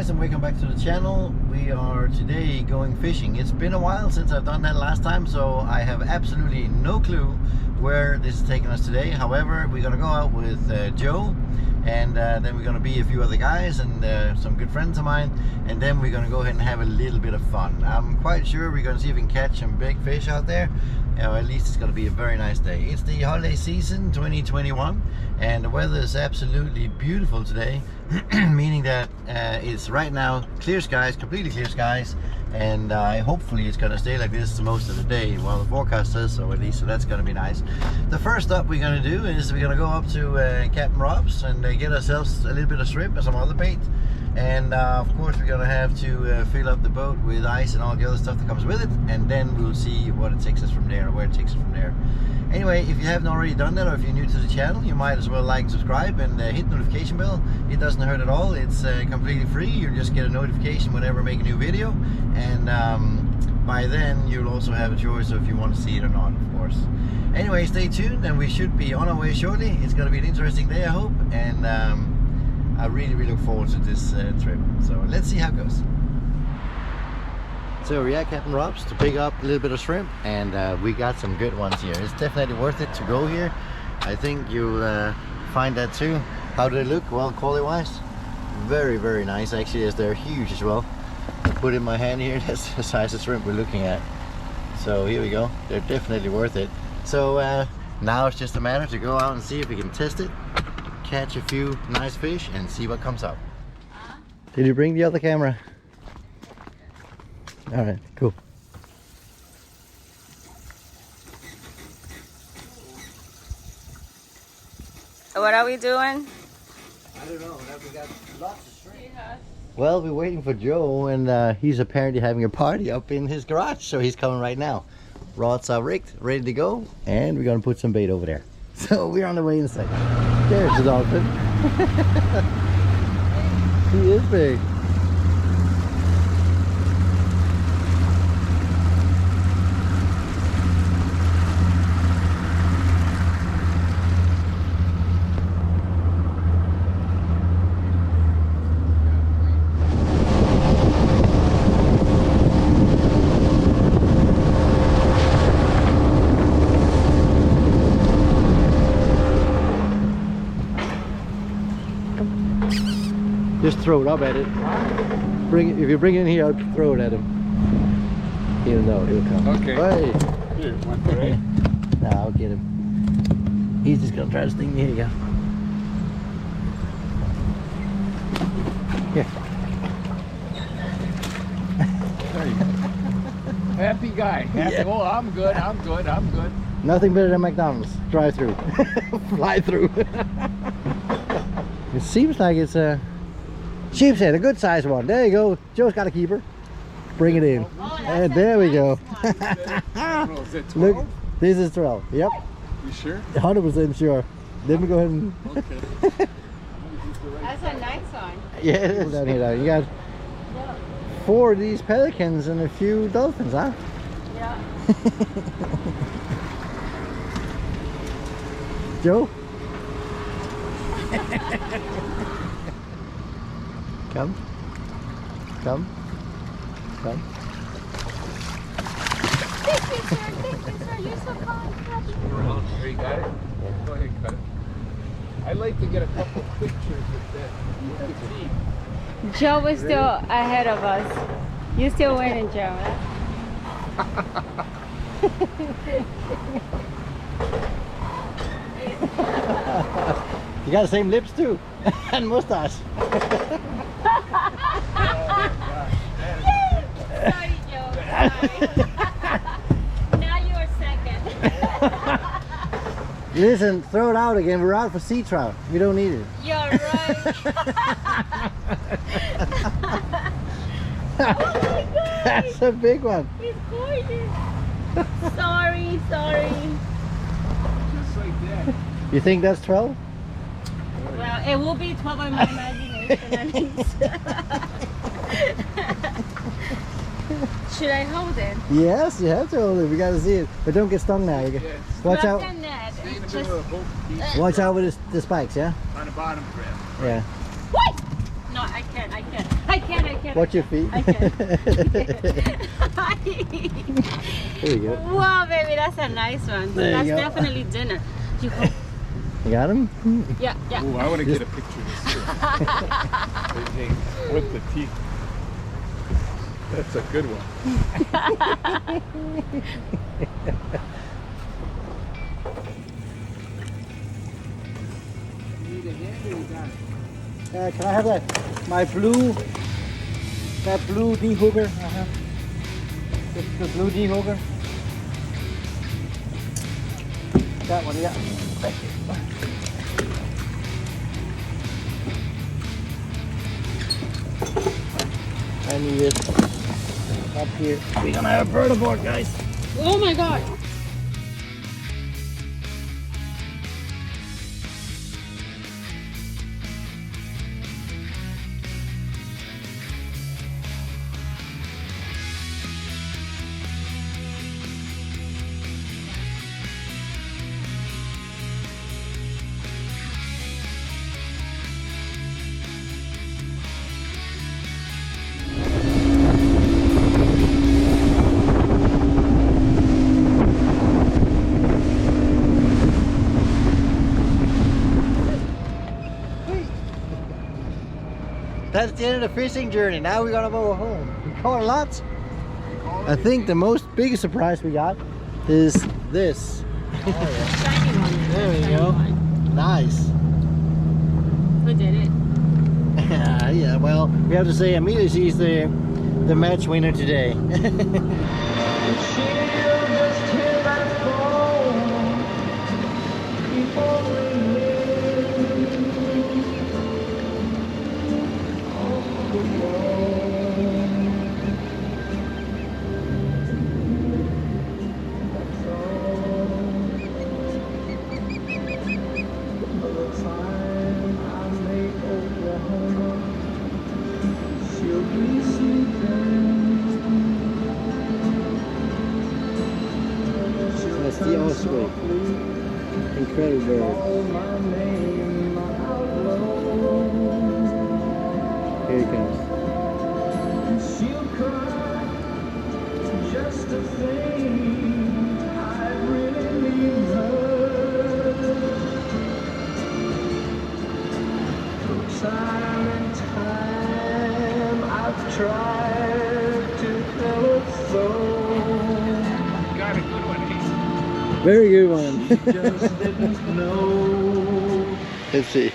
guys, and welcome back to the channel. We are today going fishing. It's been a while since I've done that last time, so I have absolutely no clue where this is taking us today. However, we're gonna go out with Joe, and then we're gonna be a few other guys and some good friends of mine, and then we're gonna go ahead and have a little bit of fun. I'm quite sure we're gonna see if we can catch some big fish out there. Or at least it's going to be a very nice day. It's the holiday season 2021 and the weather is absolutely beautiful today, meaning that it's right now clear skies, completely clear skies, and hopefully it's going to stay like this most of the day. Well, the forecast says so at least, so that's going to be nice. The first stop we're going to do is we're going to go up to Captain Rob's and get ourselves a little bit of shrimp and some other bait. And of course we're gonna have to fill up the boat with ice and all the other stuff that comes with it, and then we'll see what it takes us from there, or where it takes us from there. Anyway, if you haven't already done that, or if you're new to the channel, you might as well like and subscribe and hit the notification bell. It doesn't hurt at all. It's completely free. You'll just get a notification whenever I make a new video, and by then you'll also have a choice if you want to see it or not, of course. Anyway, stay tuned and we should be on our way shortly. It's gonna be an interesting day, I hope, and I really look forward to this trip. So let's see how it goes. So we're at Captain Rob's to pick up a little bit of shrimp, and we got some good ones here. It's definitely worth it to go here. I think you'll find that too. How do they look? Well, quality wise, very nice actually, as they're huge as well. I put in my hand here, that's the size of shrimp we're looking at. So here we go, they're definitely worth it. So now it's just a matter to go out and see if we can test it, catch a few nice fish, and see what comes up. Did you bring the other camera? All right, cool. What are we doing? I don't know. We got lots of shrimp. Yeah. Well, we're waiting for Joe, and he's apparently having a party up in his garage, so he's coming right now. Rods are rigged, ready to go, and we're gonna put some bait over there. So we're on the way inside. There's the dolphin. He is big. Just throw it up at it. Bring it. If you bring it in here, I'll throw it at him. He'll know. He'll come. Okay. Hey. Here, one for right? Nah, I'll get him. He's just gonna try to sting me. Here you go. Here. Happy guy. Happy. Yeah. Oh, I'm good. I'm good. I'm good. Nothing better than McDonald's. Drive through. Fly through. It seems like it's a Sheepshead, a good sized one. There you go. Joe's got a keeper. Bring it in. And there we go. Is that 12? Look, this is 12. Yep. You sure? 100% sure. Let me go ahead and. Okay. That's a nice one. Yeah, it is down here. You got 4 of these pelicans and a few dolphins, huh? Yeah. Joe? Come. Come. Come. You're so kind. There you got it. Go ahead, cut it. I'd like to get a couple pictures with that. You can see. Joe is still ahead of us. You're still winning, Joe. You got the same lips too, and mustache. Sorry, Joe. Sorry. Now you're second. Listen, throw it out again. We're out for sea trout. We don't need it. You're right. Oh my God. That's a big one. He's gorgeous. Sorry. Just like that. You think that's 12? Well, it will be 12 in my imagination at least. Should I hold it? Yes, you have to hold it. We gotta see it. But don't get stung now. Yes. Watch out. Stay in the middle of the boat piece. Watch out with the spikes, yeah? On the bottom grab. Yeah. What? No, I can't. can't. Watch your feet. I can't. There you go. Wow, baby, that's a nice one. There you That's go. definitely dinner. You go. You got him? Yeah. Ooh, I want to get a picture of this too. With the teeth. That's a good one. Can I have that? My blue, that blue dehooker. The blue dehooker. That one, yeah. Thank you. I need it up here. We're gonna have a bird aboard, guys. Oh my god. That's the end of the fishing journey. Now we're gonna go home. We caught lots. I think the biggest surprise we got is this. Shiny one. There we go. Nice. Who did it? Yeah, well, we have to say Amelia, she's the match winner today. That's the osprey. Incredible bird. Here he comes. I've tried to tell her so. Got a good one, Ace. Very good one. Just didn't know. Let's see.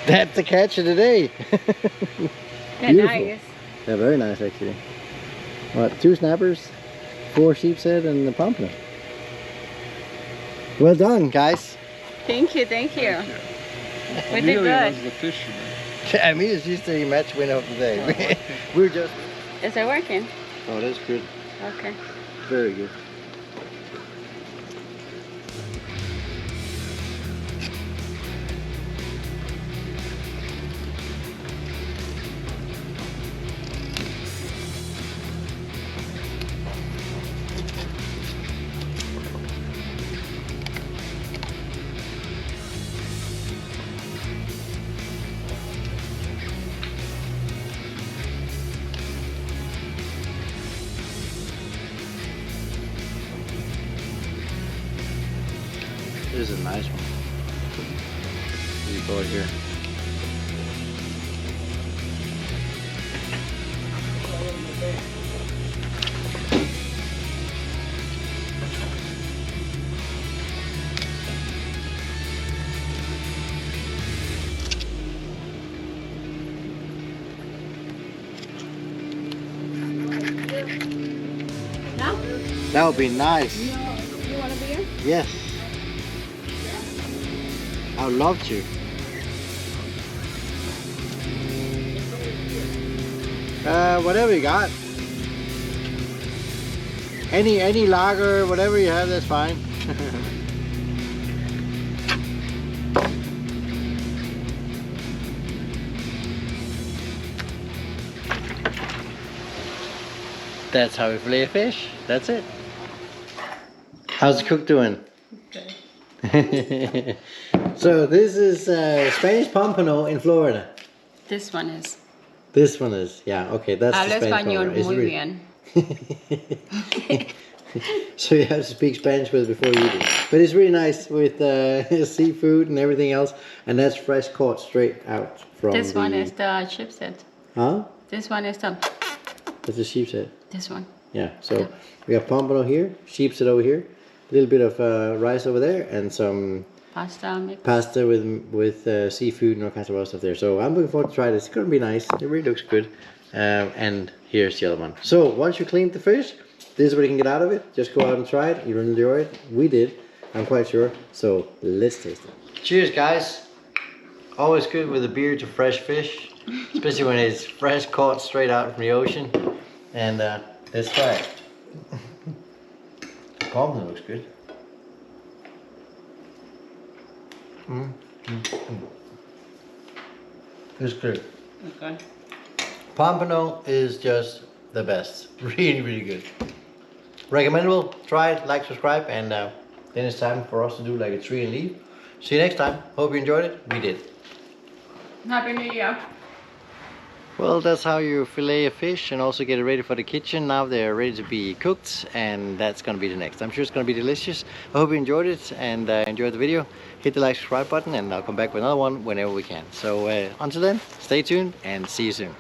That's the catch of the day. They're Beautiful. nice. Yeah, very nice actually. What, 2 snappers, 4 sheepshead, and the pompano. Well done, guys. Thank you. We did Amelia good. was the fisherman. I mean, it's just the match winner of the day. We're just. Is it working? Oh, that's good. Okay. Very good. This is a nice one. You go here. No? That would be nice. You want a beer? Yes. I would love to. Whatever you got. Any lager, whatever you have, that's fine. That's how we fillet a fish. That's it. How's the cook doing? Okay. So this is Spanish pompano in Florida. This one is. This one is, yeah, okay, that's the Hablo Spanish español part. It's muy really- bien. So you have to speak Spanish with before you do. But it's really nice with seafood and everything else, and that's fresh caught straight out from This the... one is the sheepshead. Huh? This one is the. That's the sheepshead. This one. Yeah, so we got pompano here, sheepshead over here, a little bit of rice over there, and some Pasta mix. pasta with seafood and all kinds of other stuff there. So I'm looking forward to try this. It's gonna be nice. It really looks good. And here's the other one. So once you clean the fish, this is what you can get out of it. Just go out and try it. You'll enjoy it. We did, I'm quite sure. So let's taste it. Cheers, guys. Always good with a beer to fresh fish, especially when it's fresh caught straight out from the ocean. And let's try it. The pompano looks good. It's good. Okay. Pompano is just the best. Really, really good. Recommendable. Try it, like, subscribe, and then it's time for us to do like a tree and leave. See you next time. Hope you enjoyed it. We did. Happy New Year. Well, that's how you fillet a fish and also get it ready for the kitchen. Now they're ready to be cooked, and that's gonna be the next. I'm sure it's gonna be delicious. I hope you enjoyed it and enjoyed the video. Hit the like, subscribe button, and I'll come back with another one whenever we can. So until then, stay tuned and see you soon.